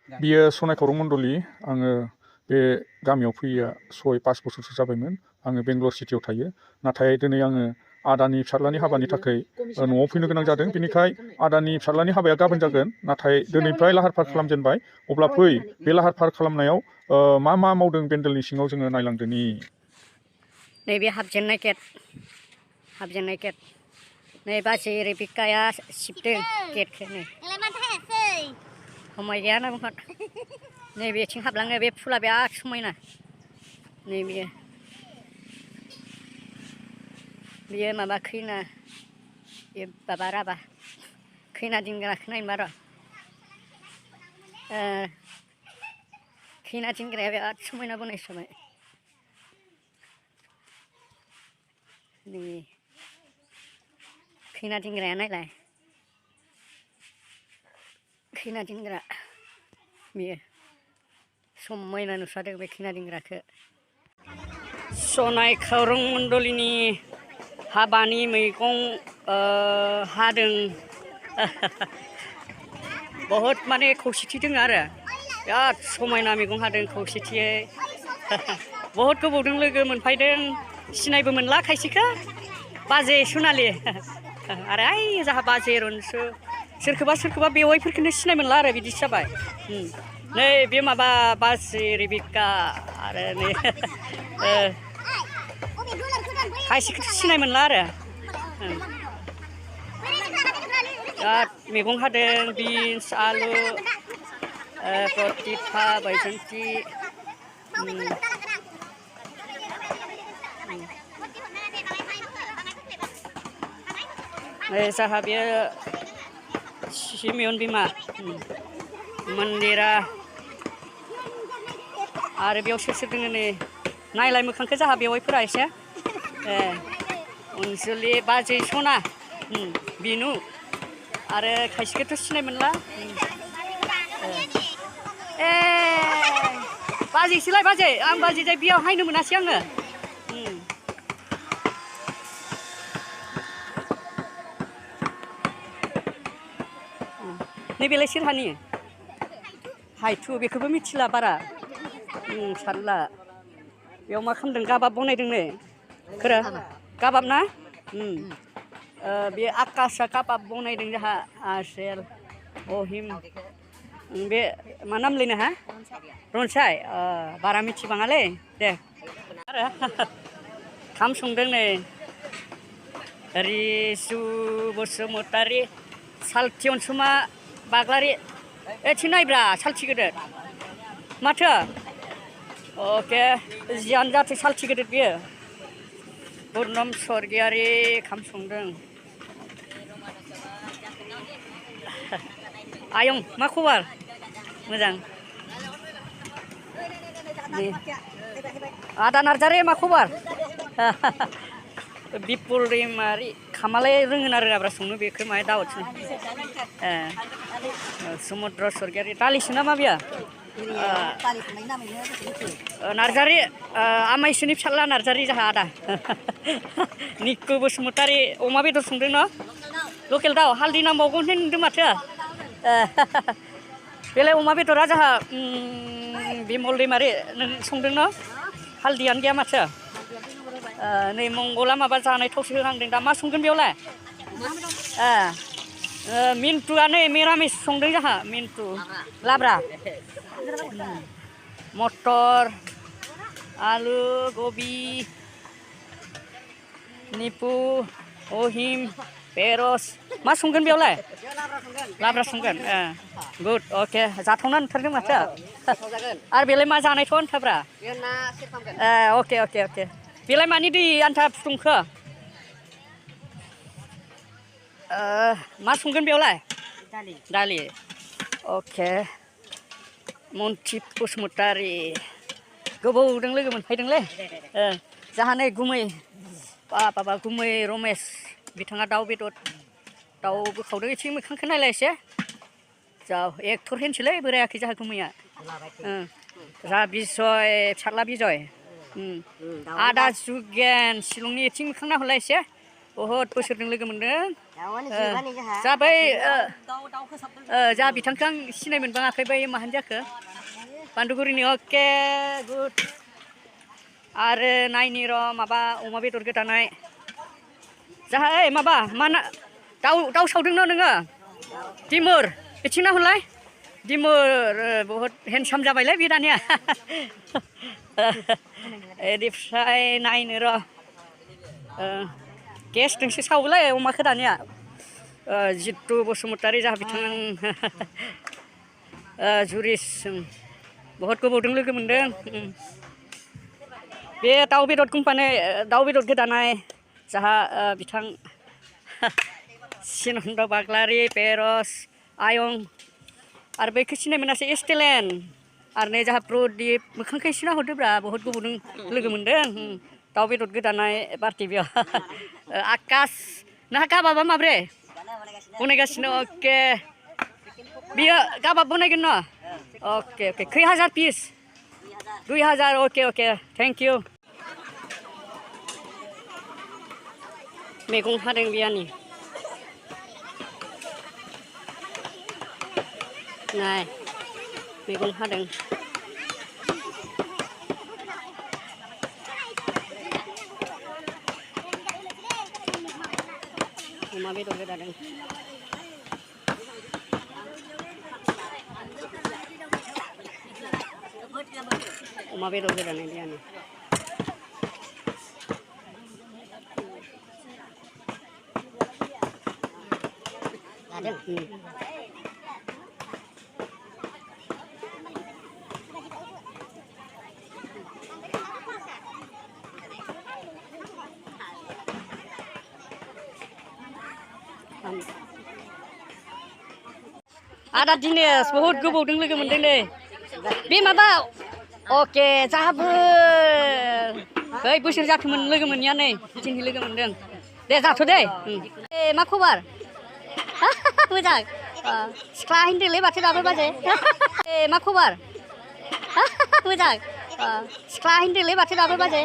बियो सनाय खौरां मण्डलि आङो बे गामियाव फैया 6-5 बोसोरसो जाबायमोन आङो बेंगलर सिटियाव थायो नाथाय दिनै आङो आदानि फिसाज्लानि हाबानि थाखाय न'आव फैनो गोनां जादों बेनिखाय आदानि फिसाज्लानि हाबाया गाबोन जागोन नाथाय दिनैनिफ्राय लाहार फाहार खालामजेनबाय अब्ला फै बे लाहार फाहार खालामनायाव मा मा मावदों पेन्डेलनि सिङाव जोङो नायलांदोनि नैबे हाबजेननाय गेट नै बाजै रेबिकाया सिबदों गेटखौ नै समाय गैयाना बुंहर नैबेथिं हाबलाङो बे फुला बिराद समायना नैबे बियो माबा खैना बे माबा राभा खैना दिंग्राखौ नायनोबा र' खैना दिंग्राया बिराद समायना बनायसोबाय नै खैना दिंग्राया नायलाय खैना दिंग्रा बियो समायना नुसारदों बे खैना दिंग्राखौ सनाय खौरां मण्डलिनि हाबानि मैगं हादों बहुद माने खौसेथि दङ आरो बिराद समायना मैगं हादों खौसेथियै बहुद गोबावदों लोगो मोनफायदों सिनायबो मोनला खायसेखौ बाजै सनालि आरो ओइ जाहा बाजै रनसु सोरखौबा बेवाइफोरखौनो सिनाय मोनला आरो बिदिसो जाबाय नै बे माबा बाजै रेबिका आरो नै खायसेखौथ' सिनाय मोनला आरो बिराद मैगं हादों बिन्स आलु प्रतिभा बैजयन्ति जाहा बेयो सिमियन बिमा मन्दिरा आरो बेयाव सोर सोर दङ नै नायलाय मोखांखौ जाहा बेवाइफोरा एसे अनजुलि बाजै सना बिनु आरो खायसेखौथ' सिनाय मोनला बाजैसोलाय बाजै आं बाजै जाय बेयाव हायनो मोनासै आङो नैबेलाय सोरहानि हायथु बेखौबो मिथिला बारा सारला बेयाव मा खालामदों गाबाब बनायदोंनो खोरो गाबाब ना बे आकाशा गाबाब बनायदों जोंहा आसेल अहिम बे मा नाम लायनो हा रनसाय बारा मिथिबाङालै दे आरो खाम संदों नै रिसु बसुमतारी सालथि अनसुमा बाग्लारि एथिं नायब्रा सालथि गिदिर माथो अके जियानो जाथो सालथि गिदिर बियो पुर्नम स्वर्गियारि खाम संदों आयं मा खबर मोजां आदा नार्जारि मा खबर बिपुल दैमारि खामालाय रोङो ना रोङाब्रा संनो बेखौ माहाय दावथसो समुद्र स्वर्गियारि दालिसो नामा बियो नार्जारि आमाइसोनि फिसाज्ला नार्जारि जाहा आदा निक्कु बसुमतारी अमा बेदर संदों न' लकेल दाउ हालदै नांबावगोन होनदों माथो बेलाय अमा बेदरा जाहा बिमल दैमारि नों संदों न' हालदैयानो गैया माथो नै मंगला माबा जानाय थावसो होहांदों दा मा संगोन बेयावलाय मिन्टुआ नै मिरामिस संदों जाहा मिन्टु लाब्रा मटर आलु कबि निपु अहिम पेरस मा संगोन बेयावलाय लाब्रा संगोन गुड अके जाथावना नुथारदों माथो आरो बेलाय मा जानायथ' आन्थाब्रा अके अके अके बेलाय मानि दै आन्था फुदुंखो मा संगोन बेयावलाय दालि अके मन्थि बसुमतारी गोबावदों लोगो मोनफैदोंलै जाहा नै गुमै बाबा गुमै रमेश बिथाङा दाउ बेदर दाउ बोखावदों एसे मोखांखौ नायलाय एसे जा एक्टर होनसैलै बोरायाखै जाहा गुमैया जा बिजय फिसाज्ला बिजय आदा जुगेन शिलंनि एथिं मोखां नाहरलाय एसे बहुद बोसोरजों लोगो मोनदों जाबाय जा बिथांखौ आं सिनाय मोनबाङाखै बै माहान जाखो बान्दुगुरिनि अके गुड आरो नायनि र' माबा अमा बेदर गोदानाय जाहा ओइ माबा मा दाउ सावदों न नोङो दिमुर बिथिं नाहरलाय दिमुर बहुद हेन्डसाम जाबायलै बे दानिया बेनिफ्राय नायनो र' गेसजोंसो सावोलै अमाखौ दानिया जितु बसुमतारी जाहा बिथां जुरिस बहुद गोबावजों लोगो मोनदों बे दाउ बेदर कम्पानि दाउ बेदर गोदानाय जाहा बिथां सिनन्द बाग्लारि पेरस आयं आरो बैखौ सिनाय मोनासै एस्टेलेन आरो नै जाहा प्रदीप मोखांखौ सिना हरदोब्रा बहुद गोबावजों लोगो मोनदों दाउ बेदर गोदानाय पार्टि बेयाव आकाश नोंहा गाबाबा माब्रै बनायगासिनो अके बियो गाबाब बनायगोन न अके अके खै हाजार पिस 2000 अके अके थेंक इउ मैगं हादों बियानि नाय मैगं हादों अमा बेदर गोदादों अमा बेदर गोदानाय बियानि आदा दिनेश बहुद गोबावजों लोगो मोनदों नै बे माबा अके जाहाबो खै बोसोर जाखोमोन लोगो मोनैया नै दिनै लोगो मोनदों दे जाथ' दे ए मा खबर मोजां सिख्ला हिनदोंलै माथो दाबो बाजै ए मा खबर मोजां सिख्ला हिनदोंलै माथो दाबो बाजै